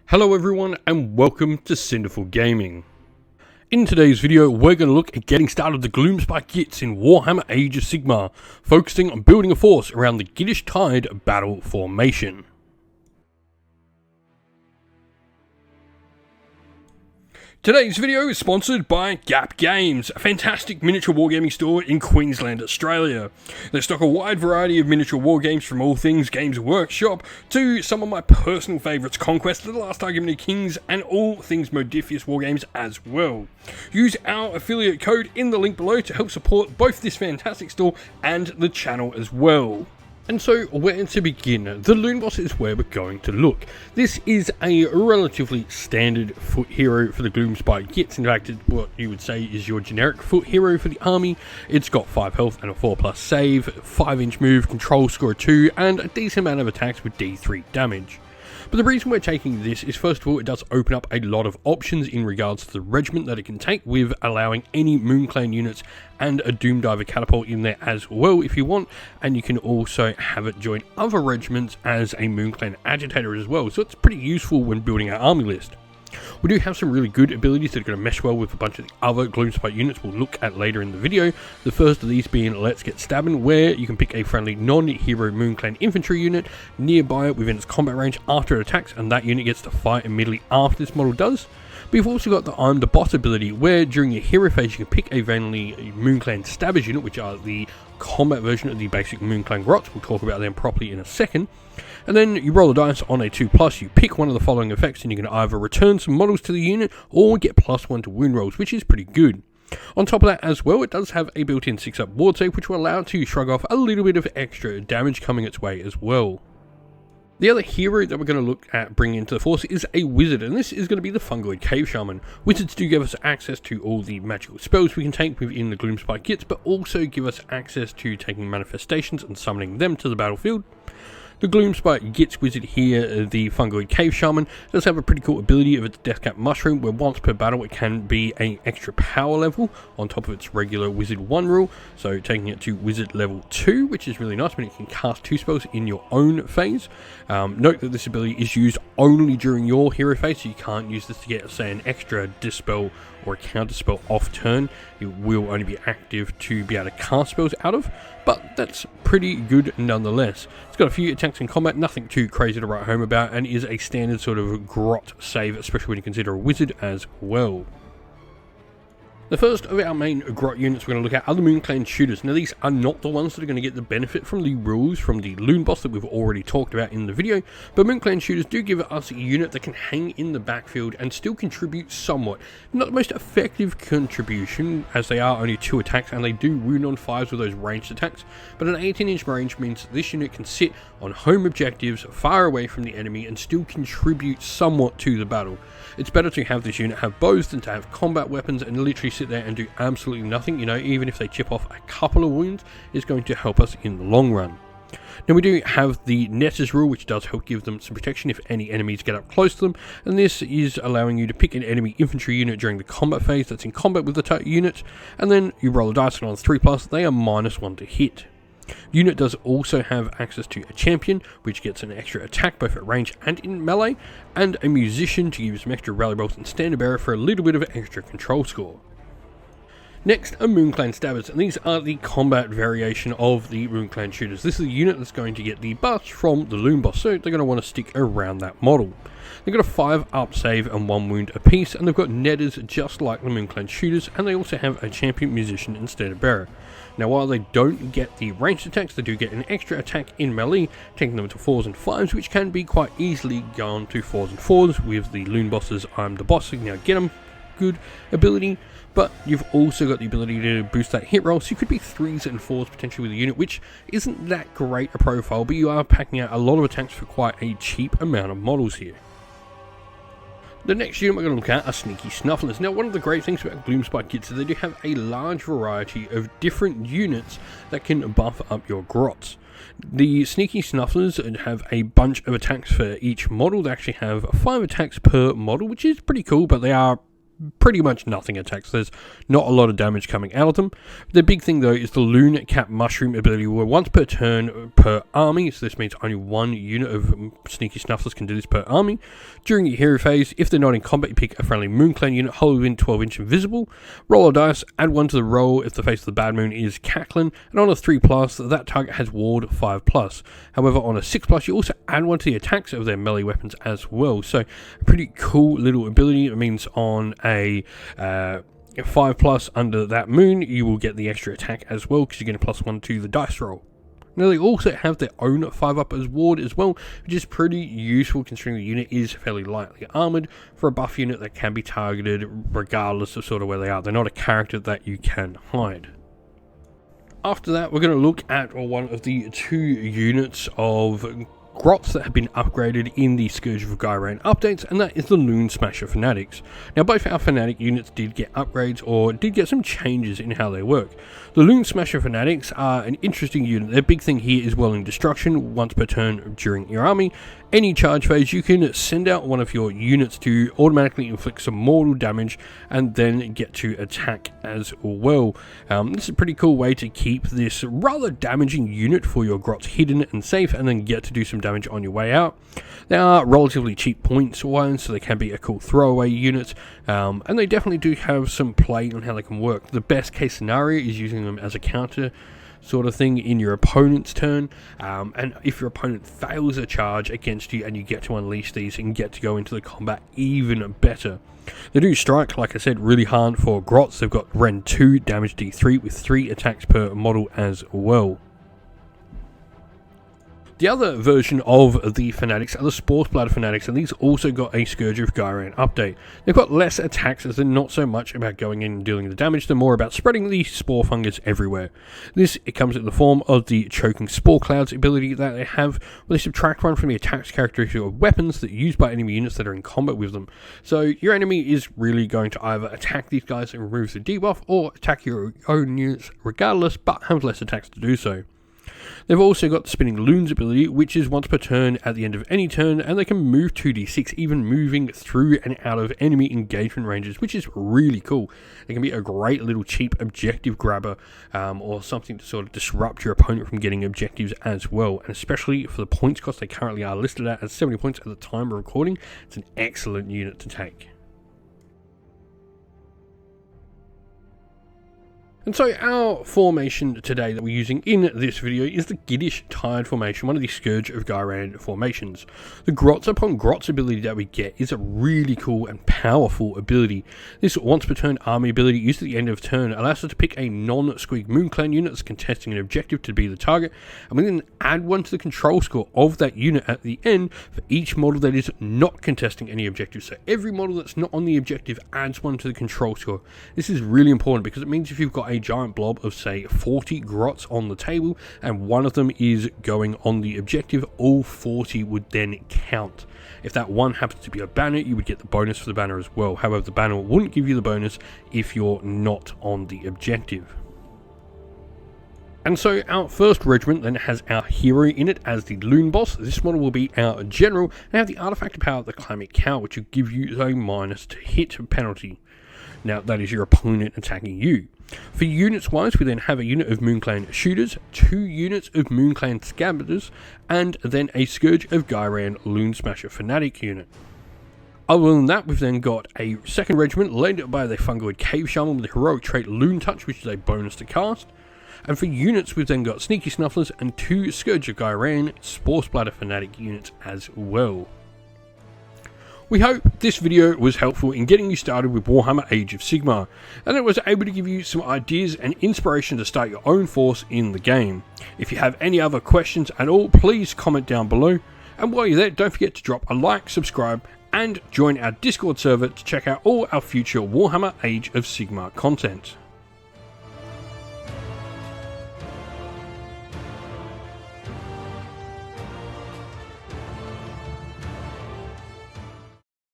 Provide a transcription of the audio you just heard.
Hello everyone and welcome to Cinderful Gaming. In today's video we're going to look at getting started with the Gloomspite Gitz in Warhammer Age of Sigmar, focusing on building a force around the Gittish Tide battle formation. Today's video is sponsored by Gap Games, a fantastic miniature wargaming store in Queensland, Australia. They stock a wide variety of miniature wargames from all things Games Workshop to some of my personal favourites, Conquest, The Last Argument of Kings, and all things Modifius wargames as well. Use our affiliate code in the link below to help support both this fantastic store and the channel as well. And so, where to begin? The Loon Boss is where we're going to look. This is a relatively standard foot hero for the Gloomspite Gitz. In fact, it's what you would say is your generic foot hero for the army. It's got 5 health and a 4+ save, 5-inch move, control score 2, and a decent amount of attacks with D3 damage. But the reason we're taking this is, first of all, it does open up a lot of options in regards to the regiment that it can take, with allowing any Moonclan units and a Doomdiver catapult in there as well if you want, and you can also have it join other regiments as a Moonclan agitator as well, so it's pretty useful when building our army list. We do have some really good abilities that are going to mesh well with a bunch of the other Gloomspite units we'll look at later in the video. The first of these being Let's Get Stabbing, where you can pick a friendly non-hero Moonclan infantry unit nearby within its combat range after it attacks, and that unit gets to fight immediately after this model does. But you've also got the I'm the Boss ability, where during your hero phase you can pick a friendly Moonclan Stabbers unit, which are the combat version of the basic Moonclan Grots. We'll talk about them properly in a second. And then you roll the dice on a 2+, you pick one of the following effects, and you can either return some models to the unit or get +1 to wound rolls, which is pretty good. On top of that as well, it does have a built-in 6-up ward save, which will allow it to shrug off a little bit of extra damage coming its way as well. The other hero that we're going to look at bringing into the force is a wizard, and this is going to be the Fungoid Cave Shaman. Wizards do give us access to all the magical spells we can take within the Gloomspite Gitz, but also give us access to taking manifestations and summoning them to the battlefield. The Gloomspite Gitz wizard here, the Fungoid Cave Shaman, does have a pretty cool ability of its Deathcap Mushroom, where once per battle it can be an extra power level on top of its regular Wizard 1 rule, so taking it to Wizard level 2, which is really nice when it can cast 2 spells in your own phase. Note that this ability is used only during your hero phase, so you can't use this to get, say, an extra Dispel or a counter spell off turn. It will only be active to be able to cast spells out of, but that's pretty good nonetheless. It's got a few attacks in combat, nothing too crazy to write home about, and is a standard sort of grot save, especially when you consider a wizard as well. The first of our main grot units we're going to look at are the Moonclan Shooters. Now, these are not the ones that are going to get the benefit from the rules from the Loon Boss that we've already talked about in the video, but Moonclan Shooters do give us a unit that can hang in the backfield and still contribute somewhat. Not the most effective contribution, as they are only 2 attacks and they do wound on 5s with those ranged attacks, but an 18-inch range means that this unit can sit on home objectives far away from the enemy and still contribute somewhat to the battle. It's better to have this unit have bows than to have combat weapons and literally sit there and do absolutely nothing. You know, even if they chip off a couple of wounds, it's going to help us in the long run. Now, we do have the Netters rule, which does help give them some protection if any enemies get up close to them, and this is allowing you to pick an enemy infantry unit during the combat phase that's in combat with the target unit, and then you roll a dice, and on 3+, they are -1 to hit. The unit does also have access to a champion, which gets an extra attack both at range and in melee, and a musician to give you some extra rally rolls and standard bearer for a little bit of extra control score. Next are Moonclan Stabbers, and these are the combat variation of the Moonclan Shooters. This is a unit that's going to get the buffs from the Loon Boss, so they're going to want to stick around that model. They've got a 5-up save and 1 wound apiece, and they've got netters just like the Moonclan Shooters, and they also have a champion, musician, and standard bearer. Now, while they don't get the ranged attacks, they do get an extra attack in melee, taking them to 4s and 5s, which can be quite easily gone to 4s and 4s with the Loon Boss's I'm the Boss, so now get 'em, good ability. But you've also got the ability to boost that hit roll, so you could be 3s and 4s potentially with a unit, which isn't that great a profile, but you are packing out a lot of attacks for quite a cheap amount of models here. The next unit we're going to look at are Sneaky Snufflers. Now, one of the great things about Gloomspite Gitz is they do have a large variety of different units that can buff up your grots. The Sneaky Snufflers have a bunch of attacks for each model. They actually have 5 attacks per model, which is pretty cool, but they are pretty much nothing attacks. There's not a lot of damage coming out of them. The big thing though is the Loon Cap Mushroom ability, where once per turn per army, so this means only one unit of Sneaky Snufflers can do this per army. During your hero phase, if they're not in combat, you pick a friendly Moon Clan unit, hold within 12 inch invisible, roll a dice, add 1 to the roll if the face of the bad moon is Cackling, and on a 3+, that target has ward 5+. However, on a 6+, you also add 1 to the attacks of their melee weapons as well. So a pretty cool little ability. It means on a 5+ under that moon, you will get the extra attack as well, because you're getting +1 to the dice roll. Now they also have their own 5+ as ward as well, which is pretty useful considering the unit is fairly lightly armoured for a buff unit that can be targeted regardless of sort of where they are. They're not a character that you can hide. After that, we're going to look at one of the 2 units of Grots that have been upgraded in the Scourge of Ghyran updates, and that is the Loon Smasher Fanatics. Now both our Fanatic units did get upgrades, or did get some changes in how they work. The Loon Smasher Fanatics are an interesting unit. Their big thing here is Welling Destruction once per turn during your army. Any charge phase, you can send out one of your units to automatically inflict some mortal damage and then get to attack as well. This is a pretty cool way to keep this rather damaging unit for your Grots hidden and safe, and then get to do some damage on your way out. They are relatively cheap points wise, so they can be a cool throwaway unit, and they definitely do have some play on how they can work. The best case scenario is using them as a counter sort of thing in your opponent's turn, and if your opponent fails a charge against you and you get to unleash these and get to go into the combat, even better. They do strike, like I said, really hard for Grots. They've got Ren 2 damage D3 with 3 attacks per model as well. The other version of the Fanatics are the Sporeblood Fanatics, and these also got a Scourge of Ghyran update. They've got less attacks, as they're not so much about going in and dealing the damage, they're more about spreading the spore fungus everywhere. It comes in the form of the Choking Spore Clouds ability that they have, where they subtract 1 from the attacks characteristic of weapons that are used by enemy units that are in combat with them. So your enemy is really going to either attack these guys and remove the debuff, or attack your own units regardless, but have less attacks to do so. They've also got the Spinning Loons ability, which is once per turn at the end of any turn, and they can move 2d6, even moving through and out of enemy engagement ranges, which is really cool. It can be a great little cheap objective grabber, or something to sort of disrupt your opponent from getting objectives as well. And especially for the points cost they currently are listed at 70 points at the time of recording, it's an excellent unit to take. And so our formation today that we're using in this video is the Gittish Tired formation, one of the Scourge of Ghyran formations. The Grots upon Grots ability that we get is a really cool and powerful ability. This once per turn army ability used at the end of turn allows us to pick a non-Squeak Moon Clan unit that's contesting an objective to be the target, and we then add 1 to the control score of that unit at the end for each model that is not contesting any objectives. So every model that's not on the objective adds 1 to the control score. This is really important because it means if you've got a giant blob of say 40 Grots on the table and 1 of them is going on the objective, all 40 would then count. If that 1 happens to be a banner, you would get the bonus for the banner as well. However, the banner wouldn't give you the bonus if you're not on the objective. And so our first regiment then has our hero in it as the Loon Boss. This model will be our general and have the artifact power of the Climate Cow, which will give you a minus to hit penalty. Now that is your opponent attacking you. For units wise, we then have a unit of MoonClan Shooters, 2 units of MoonClan Scabbarders, and then a Scourge of Ghyran Loon Smasher Fanatic unit. Other than that, we've then got a 2nd regiment led by the Fungoid Cave Shaman with the heroic trait Loon Touch, which is a bonus to cast. And for units, we've then got Sneaky Snufflers and 2 Scourge of Ghyran Spore Splatter Fanatic units as well. We hope this video was helpful in getting you started with Warhammer Age of Sigmar, and it was able to give you some ideas and inspiration to start your own force in the game. If you have any other questions at all, please comment down below, and while you're there, don't forget to drop a like, subscribe, and join our Discord server to check out all our future Warhammer Age of Sigmar content.